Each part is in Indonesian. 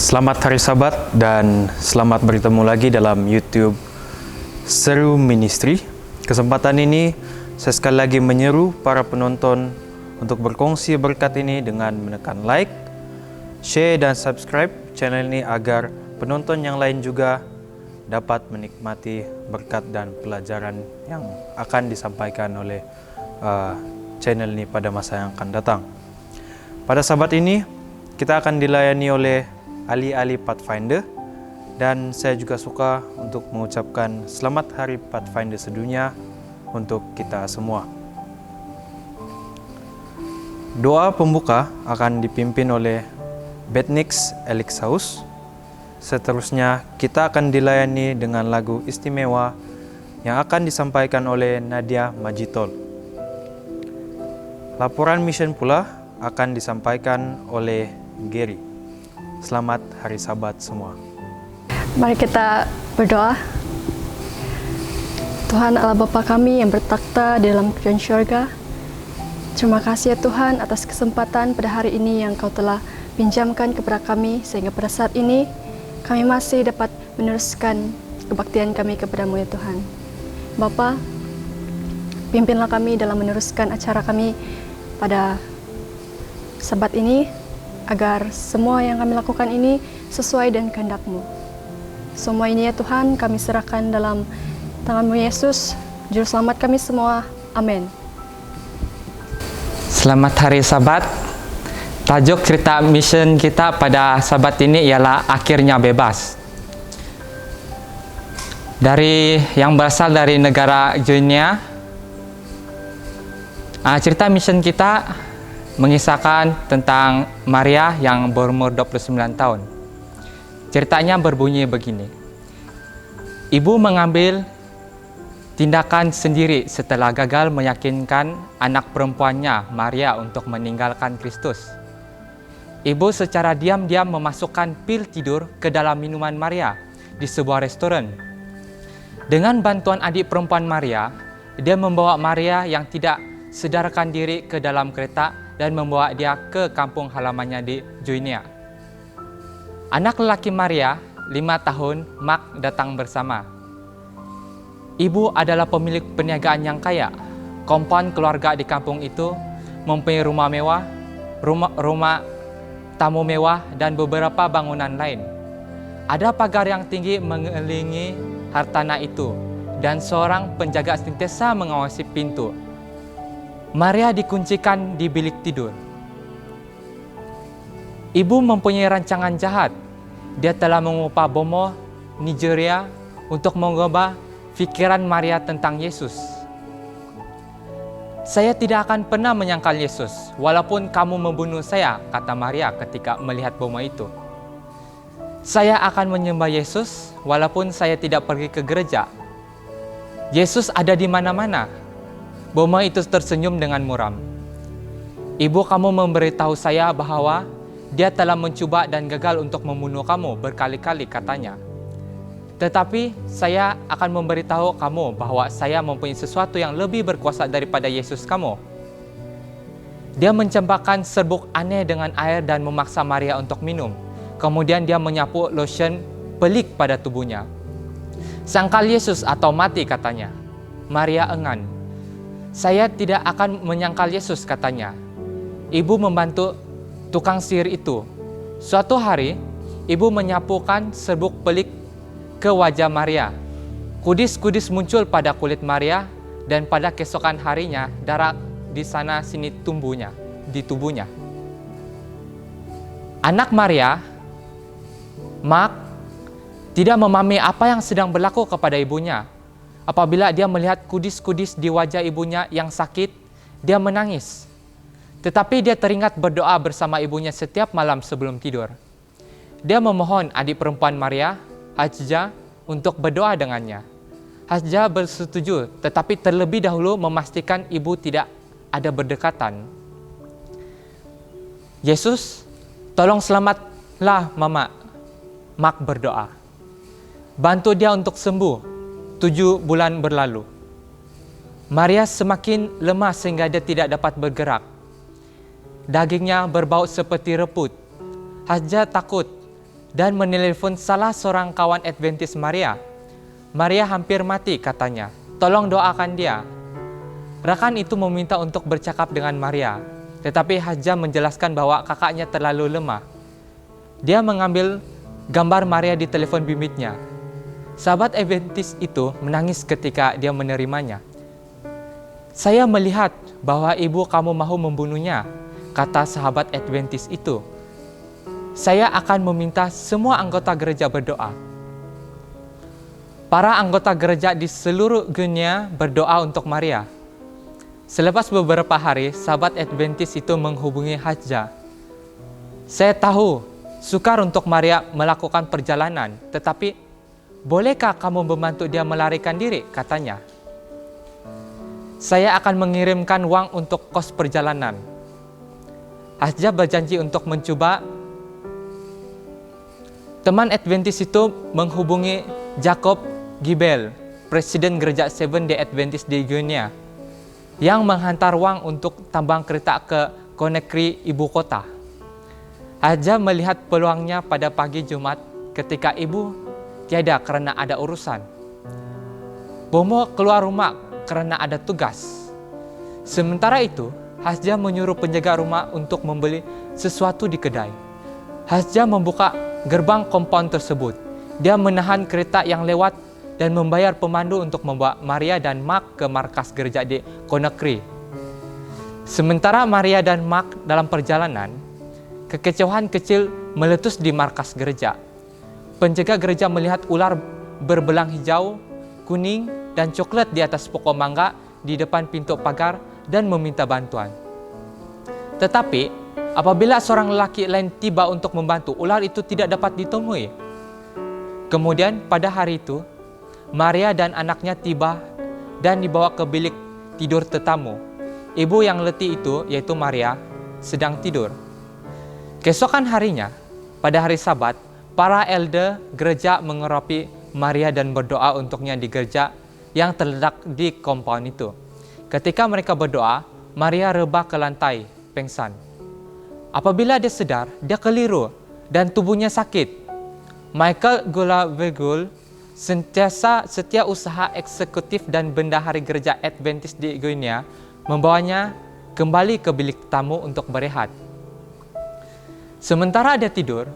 Selamat Hari Sabat dan selamat bertemu lagi dalam YouTube Seru Ministry. Kesempatan ini saya sekali lagi menyeru para penonton untuk berkongsi berkat ini dengan menekan like, share dan subscribe channel ini agar penonton yang lain juga dapat menikmati berkat dan pelajaran yang akan disampaikan oleh channel ini pada masa yang akan datang. Pada Sabat ini kita akan dilayani oleh ahli-ahli Pathfinder, dan saya juga suka untuk mengucapkan selamat Hari Pathfinder sedunia untuk kita semua. Doa pembuka akan dipimpin oleh Betnix Elixaus. Seterusnya kita akan dilayani dengan lagu istimewa yang akan disampaikan oleh Nadia Majitol. Laporan mission pula akan disampaikan oleh Gary. Selamat Hari Sabat semua. Mari kita berdoa. Tuhan Allah Bapa kami yang bertakhta di dalam kerajaan syurga, terima kasih ya Tuhan atas kesempatan pada hari ini yang Kau telah pinjamkan kepada kami, sehingga pada saat ini kami masih dapat meneruskan kebaktian kami kepada-Mu ya Tuhan. Bapa, pimpinlah kami dalam meneruskan acara kami pada Sabat ini, agar semua yang kami lakukan ini sesuai dengan kehendak-Mu. Semua ini ya Tuhan kami serahkan dalam tangan-Mu Yesus, Juru Selamat kami semua. Amin. Selamat Hari Sabat. Tajuk cerita mission kita pada Sabat ini ialah Akhirnya Bebas. Dari yang berasal dari negara Guinea. Cerita mission kita mengisahkan tentang Maria yang berumur 29 tahun. Ceritanya berbunyi begini. Ibu mengambil tindakan sendiri setelah gagal meyakinkan anak perempuannya, Maria, untuk meninggalkan Kristus. Ibu secara diam-diam memasukkan pil tidur ke dalam minuman Maria di sebuah restoran. Dengan bantuan adik perempuan Maria, dia membawa Maria yang tidak sadarkan diri ke dalam kereta dan membawa dia ke kampung halamannya di Guinea. Anak lelaki Maria, 5 tahun, Mark, datang bersama. Ibu adalah pemilik perniagaan yang kaya. Kompaun keluarga di kampung itu mempunyai rumah mewah, rumah tamu mewah, dan beberapa bangunan lain. Ada pagar yang tinggi mengelilingi hartanah itu, dan seorang penjaga sentiasa mengawasi pintu. Maria dikuncikan di bilik tidur. Ibu mempunyai rancangan jahat. Dia telah mengupah bomo Nigeria untuk mengubah fikiran Maria tentang Yesus. Saya tidak akan pernah menyangkal Yesus, walaupun kamu membunuh saya, kata Maria ketika melihat bomo itu. Saya akan menyembah Yesus, walaupun saya tidak pergi ke gereja. Yesus ada di mana-mana. Bomo itu tersenyum dengan muram. Ibu, kamu memberitahu saya bahwa dia telah mencuba dan gagal untuk membunuh kamu berkali-kali, katanya. Tetapi saya akan memberitahu kamu bahwa saya mempunyai sesuatu yang lebih berkuasa daripada Yesus kamu. Dia mencampurkan serbuk aneh dengan air dan memaksa Maria untuk minum. Kemudian dia menyapu lotion pelik pada tubuhnya. Sangkal Yesus atau mati, katanya. Maria enggan. Saya tidak akan menyangkal Yesus, katanya. Ibu membantu tukang sihir itu. Suatu hari, ibu menyapukan serbuk pelik ke wajah Maria. Kudis-kudis muncul pada kulit Maria, dan pada keesokan harinya darah di sana sini di tubuhnya. Anak Maria, Mark, tidak memahami apa yang sedang berlaku kepada ibunya. Apabila dia melihat kudis-kudis di wajah ibunya yang sakit, dia menangis. Tetapi dia teringat berdoa bersama ibunya setiap malam sebelum tidur. Dia memohon adik perempuan Maria, Hajjah, untuk berdoa dengannya. Hajjah bersetuju, tetapi terlebih dahulu memastikan ibu tidak ada berdekatan. Yesus, tolong selamatlah Mama. Mark berdoa. Bantu dia untuk sembuh. 7 bulan berlalu. Maria semakin lemah sehingga dia tidak dapat bergerak. Dagingnya berbau seperti reput. Hajjah takut dan menelepon salah seorang kawan Adventis Maria. Maria hampir mati katanya. Tolong doakan dia. Rekan itu meminta untuk bercakap dengan Maria, tetapi Hasja menjelaskan bahwa kakaknya terlalu lemah. Dia mengambil gambar Maria di telepon bimbitnya. Sahabat Adventis itu menangis ketika dia menerimanya. Saya melihat bahwa ibu kamu mahu membunuhnya, kata sahabat Adventis itu. Saya akan meminta semua anggota gereja berdoa. Para anggota gereja di seluruh dunia berdoa untuk Maria. Selepas beberapa hari, sahabat Adventis itu menghubungi Hasja. Saya tahu, sukar untuk Maria melakukan perjalanan, tetapi bolehkah kamu membantu dia melarikan diri, katanya. Saya akan mengirimkan uang untuk kos perjalanan. Hasja berjanji untuk mencoba. Teman Adventis itu menghubungi Jacob Gibel, Presiden Gereja Seventh-day Adventist di Guinea, yang menghantar uang untuk tambang kereta ke Conakry, ibu kota. Hasja melihat peluangnya pada pagi Jumat ketika ibu tiada karena ada urusan. Bomo keluar rumah karena ada tugas. Sementara itu, Hasja menyuruh penjaga rumah untuk membeli sesuatu di kedai. Hasja membuka gerbang kompaun tersebut. Dia menahan kereta yang lewat dan membayar pemandu untuk membawa Maria dan Mark ke markas gereja di Conakry. Sementara Maria dan Mark dalam perjalanan, kekecewaan kecil meletus di markas gereja. Penjaga gereja melihat ular berbelang hijau, kuning, dan coklat di atas pokok mangga di depan pintu pagar dan meminta bantuan. Tetapi, apabila seorang lelaki lain tiba untuk membantu, ular itu tidak dapat ditemui. Kemudian pada hari itu, Maria dan anaknya tiba dan dibawa ke bilik tidur tetamu. Ibu yang letih itu, yaitu Maria, sedang tidur. Keesokan harinya, pada hari Sabat, para elder gereja mengeropi Maria dan berdoa untuknya di gereja yang terletak di kompaun itu. Ketika mereka berdoa, Maria rebah ke lantai, pingsan. Apabila dia sedar, dia keliru dan tubuhnya sakit. Michael Gula-Virgul, setia usaha eksekutif dan bendahari gereja Adventist di Guinea, membawanya kembali ke bilik tamu untuk berehat. Sementara dia tidur,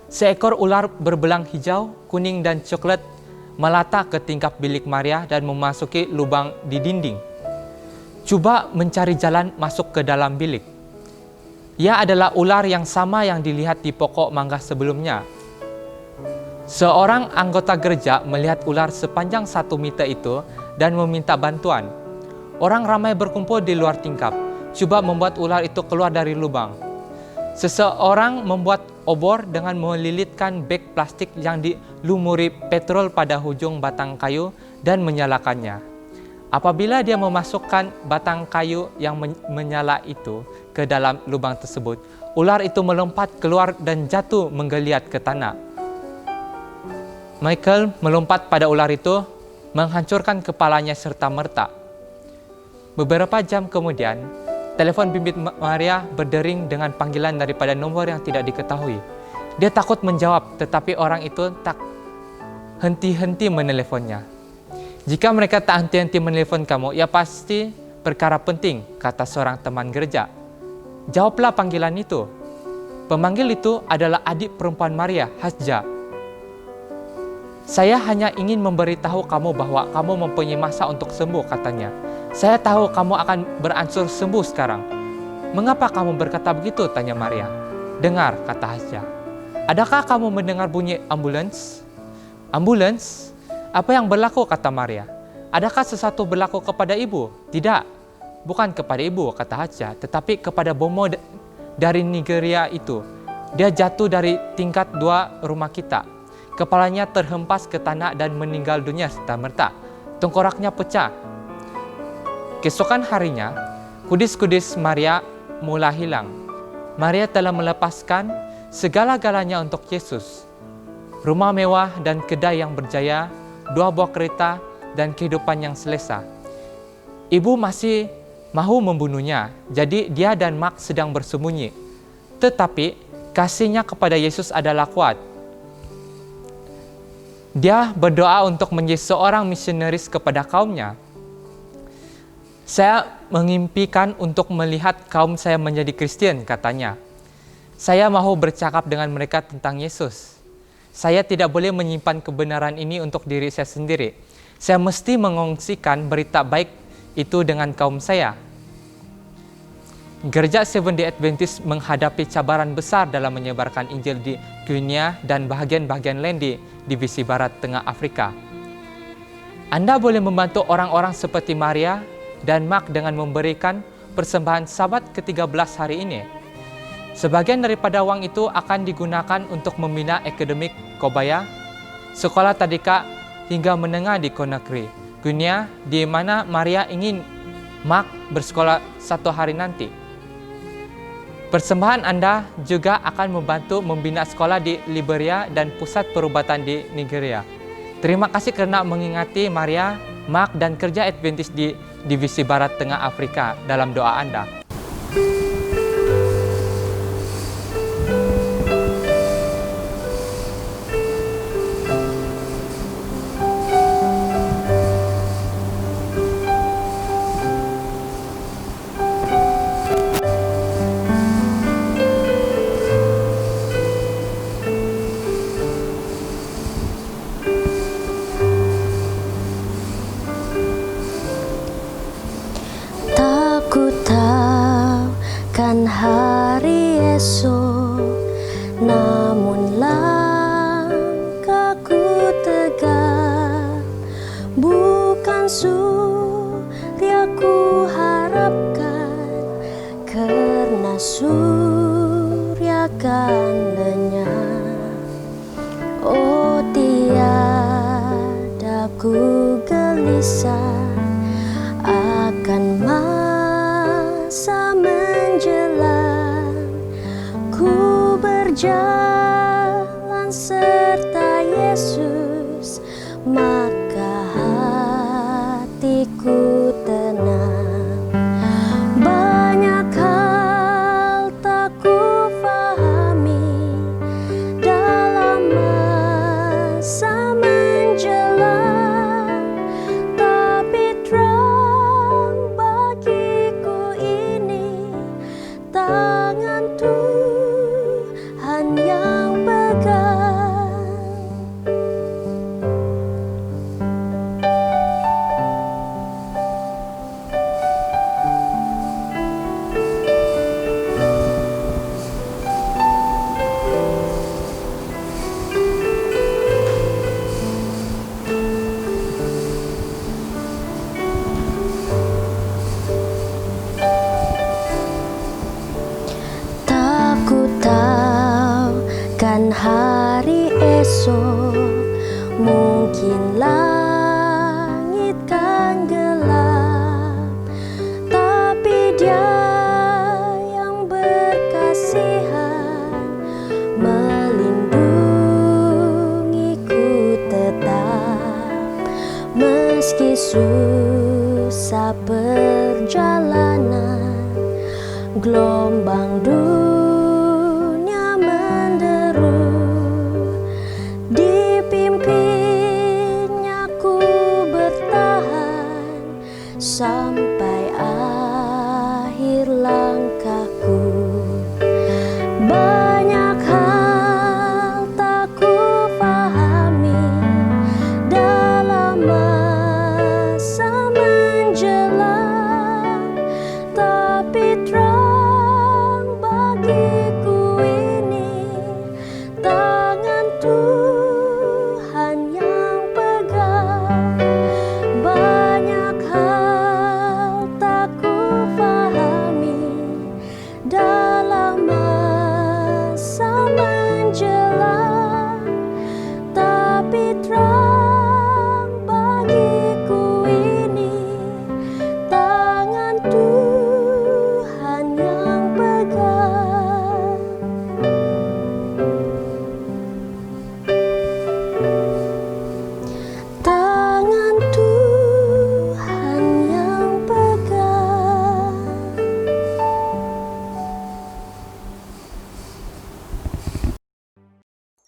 seekor ular berbelang hijau, kuning, dan coklat melata ke tingkap bilik Maria dan memasuki lubang di dinding. Coba mencari jalan masuk ke dalam bilik. Ia adalah ular yang sama yang dilihat di pokok mangga sebelumnya. Seorang anggota gereja melihat ular sepanjang 1 meter itu dan meminta bantuan. Orang ramai berkumpul di luar tingkap, coba membuat ular itu keluar dari lubang. Seseorang membuat obor dengan melilitkan beg plastik yang dilumuri petrol pada hujung batang kayu dan menyalakannya. Apabila dia memasukkan batang kayu yang menyala itu ke dalam lubang tersebut, ular itu melompat keluar dan jatuh menggeliat ke tanah. Michael melompat pada ular itu, menghancurkan kepalanya serta-merta. Beberapa jam kemudian, telepon bimbit Maria berdering dengan panggilan daripada nomor yang tidak diketahui. Dia takut menjawab, tetapi orang itu tak henti-henti meneleponnya. Jika mereka tak henti-henti menelepon kamu, ya pasti perkara penting, kata seorang teman gereja. Jawablah panggilan itu. Pemanggil itu adalah adik perempuan Maria, Hasja. Saya hanya ingin memberitahu kamu bahwa kamu mempunyai masa untuk sembuh, katanya. Saya tahu kamu akan beransur sembuh sekarang. Mengapa kamu berkata begitu? Tanya Maria. Dengar, kata Hasja. Adakah kamu mendengar bunyi ambulans? Ambulans? Apa yang berlaku? Kata Maria. Adakah sesuatu berlaku kepada ibu? Tidak, bukan kepada ibu, kata Hasja, tetapi kepada bomo dari Nigeria itu. Dia jatuh dari tingkat 2 rumah kita. Kepalanya terhempas ke tanah dan meninggal dunia serta-merta. Tengkoraknya pecah. Keesokan harinya, kudis-kudis Maria mulai hilang. Maria telah melepaskan segala-galanya untuk Yesus. Rumah mewah dan kedai yang berjaya, 2 buah kereta, dan kehidupan yang selesa. Ibu masih mahu membunuhnya, jadi dia dan Mark sedang bersembunyi. Tetapi kasihnya kepada Yesus adalah kuat. Dia berdoa untuk menjadi seorang misionaris kepada kaumnya. Saya mengimpikan untuk melihat kaum saya menjadi Kristen, katanya. Saya mau bercakap dengan mereka tentang Yesus. Saya tidak boleh menyimpan kebenaran ini untuk diri saya sendiri. Saya mesti mengongsikan berita baik itu dengan kaum saya. Gereja Seventh-day Adventist menghadapi cabaran besar dalam menyebarkan Injil di Guinea dan bahagian-bahagian lain di divisi barat tengah Afrika. Anda boleh membantu orang-orang seperti Maria dan Mark dengan memberikan persembahan Sabat ke-13 hari ini. Sebagian daripada uang itu akan digunakan untuk membina akademik Kobaya, sekolah tadika hingga menengah di Conakry, Guinea, di mana Maria ingin Mark bersekolah 1 hari nanti. Persembahan Anda juga akan membantu membina sekolah di Liberia dan pusat perubatan di Nigeria. Terima kasih kerana mengingati Maria, Mark, dan kerja Adventist di divisi barat tengah Afrika dalam doa Anda. Ku tahu kan hari esok, namun langkahku tegak. Bukan surya ku harapkan, karena surya kan lenyap. Oh, tiada ku gelisah akan masa menjelang. Ku berjalan serta Yesus, maka hatiku tenang. Banyak hal tak ku fahami dalam masa menjelang, tapi terang bagiku ini tangan Tuhan yang pegang. Tak ku tahu kan hari esok, mungkin langit kan gelap, tapi Dia yang berkasihan melindungiku tetap. Meski susah perjalanan, gelombang dunia menderu, dipimpinnya ku bertahan sampai akhir langkahku. Banyak hal tak ku fahami dalam masa menjelang, tapi terang bagiku ini tangan Tuhan yang pegang. Banyak hal tak ku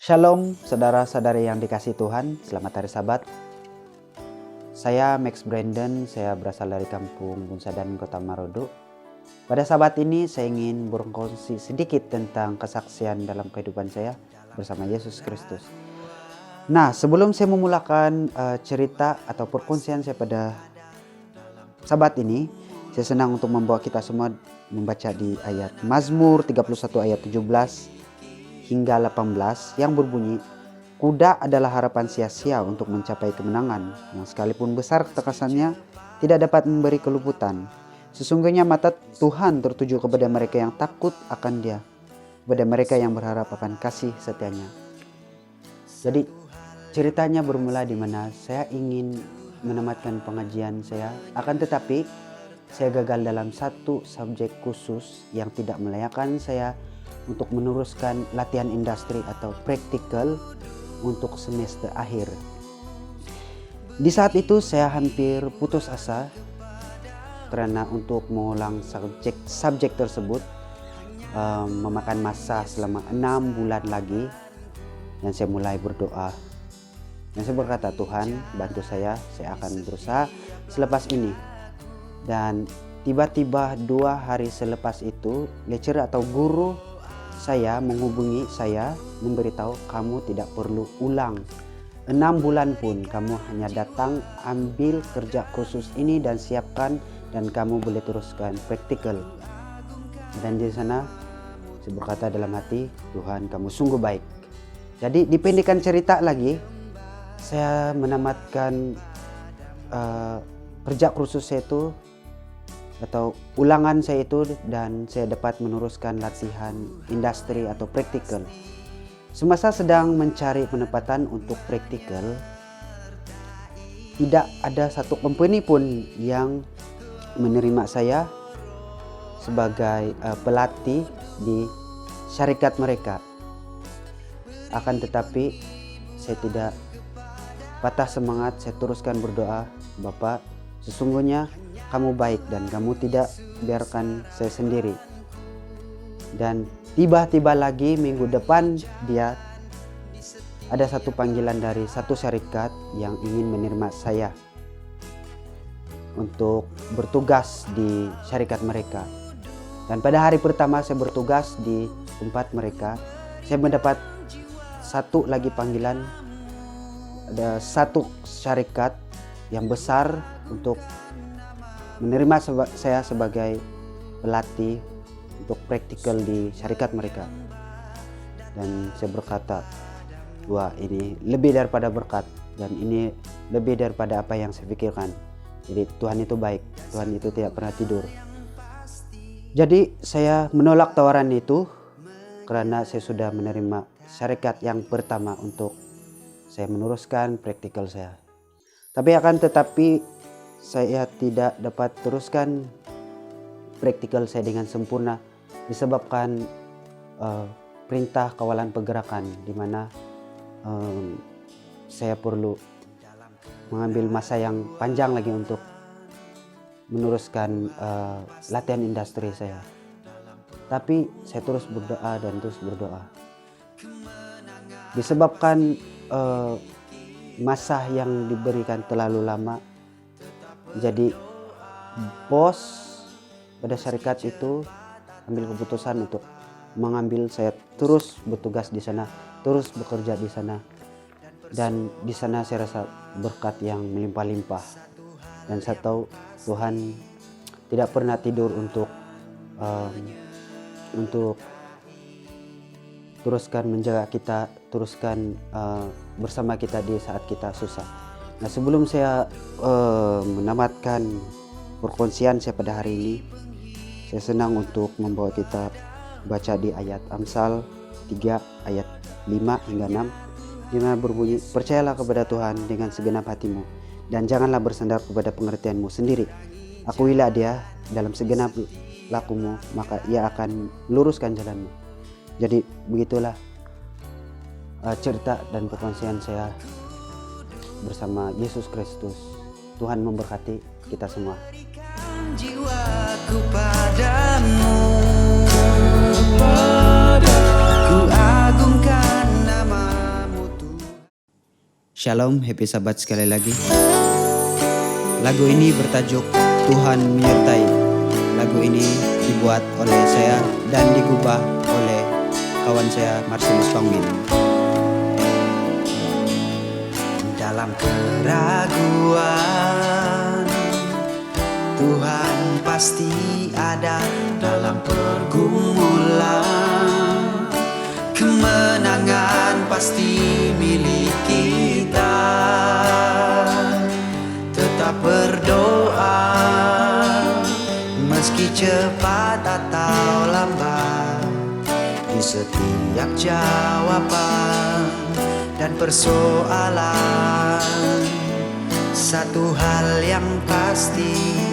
Shalom saudara-saudari yang dikasihi Tuhan, selamat hari Sabat. Saya Max Brandon, saya berasal dari kampung Bunsadan, Kota Marodo. Pada Sabat ini saya ingin berkongsi sedikit tentang kesaksian dalam kehidupan saya bersama Yesus Kristus. Nah, sebelum saya memulakan cerita atau perkongsian saya pada Sabat ini, saya senang untuk membawa kita semua membaca di ayat Mazmur 31 ayat 17 hingga 18 yang berbunyi, kuda adalah harapan sia-sia untuk mencapai kemenangan, yang sekalipun besar ketekasannya tidak dapat memberi keluputan. Sesungguhnya mata Tuhan tertuju kepada mereka yang takut akan Dia, kepada mereka yang berharap akan kasih setianya. Jadi ceritanya bermula di mana saya ingin menamatkan pengajian saya, akan tetapi saya gagal dalam satu subjek khusus yang tidak melayakkan saya untuk meneruskan latihan industri atau praktikal untuk semester akhir. Di saat itu saya hampir putus asa karena untuk mengulang subjek tersebut memakan masa selama 6 bulan lagi, dan saya mulai berdoa. Dan saya berkata, Tuhan bantu saya akan berusaha selepas ini. Dan tiba-tiba 2 hari selepas itu lecturer atau guru saya menghubungi saya, memberitahu kamu tidak perlu ulang. 6 bulan pun kamu hanya datang, ambil kerja khusus ini dan siapkan, dan kamu boleh teruskan praktikal. Dan di sana saya berkata dalam hati, Tuhan kamu sungguh baik. Jadi dipendekkan cerita lagi, saya menamatkan kerja khusus saya itu atau ulangan saya itu, dan saya dapat meneruskan latihan industri atau praktikal. Semasa sedang mencari penempatan untuk praktikal, tidak ada satu company pun yang menerima saya sebagai pelatih di syarikat mereka. Akan tetapi saya tidak patah semangat, saya teruskan berdoa, Bapak sesungguhnya kamu baik dan kamu tidak biarkan saya sendiri. Dan tiba-tiba lagi minggu depan dia ada satu panggilan dari satu syarikat yang ingin menerima saya untuk bertugas di syarikat mereka. Dan pada hari pertama saya bertugas di tempat mereka, saya mendapat satu lagi panggilan, ada satu syarikat yang besar untuk menerima saya sebagai pelatih untuk praktikal di syarikat mereka. Dan saya berkata, wah ini lebih daripada berkat, dan ini lebih daripada apa yang saya pikirkan. Jadi Tuhan itu baik, Tuhan itu tidak pernah tidur. Jadi saya menolak tawaran itu karena saya sudah menerima syarikat yang pertama untuk saya meneruskan praktikal saya. Tapi akan tetapi saya tidak dapat teruskan praktikal saya dengan sempurna disebabkan perintah kawalan pergerakan, di mana saya perlu mengambil masa yang panjang lagi untuk meneruskan latihan industri saya. Tapi saya terus berdoa dan terus berdoa. Disebabkan masa yang diberikan terlalu lama, jadi bos pada syarikat itu ambil keputusan untuk mengambil saya terus bertugas di sana, terus bekerja di sana. Dan di sana saya rasa berkat yang melimpah-limpah. Dan saya tahu Tuhan tidak pernah tidur untuk teruskan menjaga kita, teruskan bersama kita di saat kita susah. Nah, sebelum saya menamatkan perkongsian saya pada hari ini, saya senang untuk membawa kita baca di ayat Amsal 3 ayat 5 hingga 6, di mana berbunyi, percayalah kepada Tuhan dengan segenap hatimu, dan janganlah bersandar kepada pengertianmu sendiri. Akuilah Dia dalam segenap lakumu, maka Ia akan luruskan jalanmu. Jadi begitulah cerita dan perkongsian saya bersama Yesus Kristus. Tuhan memberkati kita semua. Jiwaku padamu, ku agungkan nama Shalom, happy sabat sekali lagi. Lagu ini bertajuk Tuhan Menyertai. Lagu ini dibuat oleh saya dan digubah oleh kawan saya Marcelus Pangwin. Dalam keraguan, Tuhan pasti ada. Dalam pergumulan, kemenangan pasti milik kita. Tetap berdoa, meski cepat atau lambat, di setiap jawaban dan persoalan, satu hal yang pasti,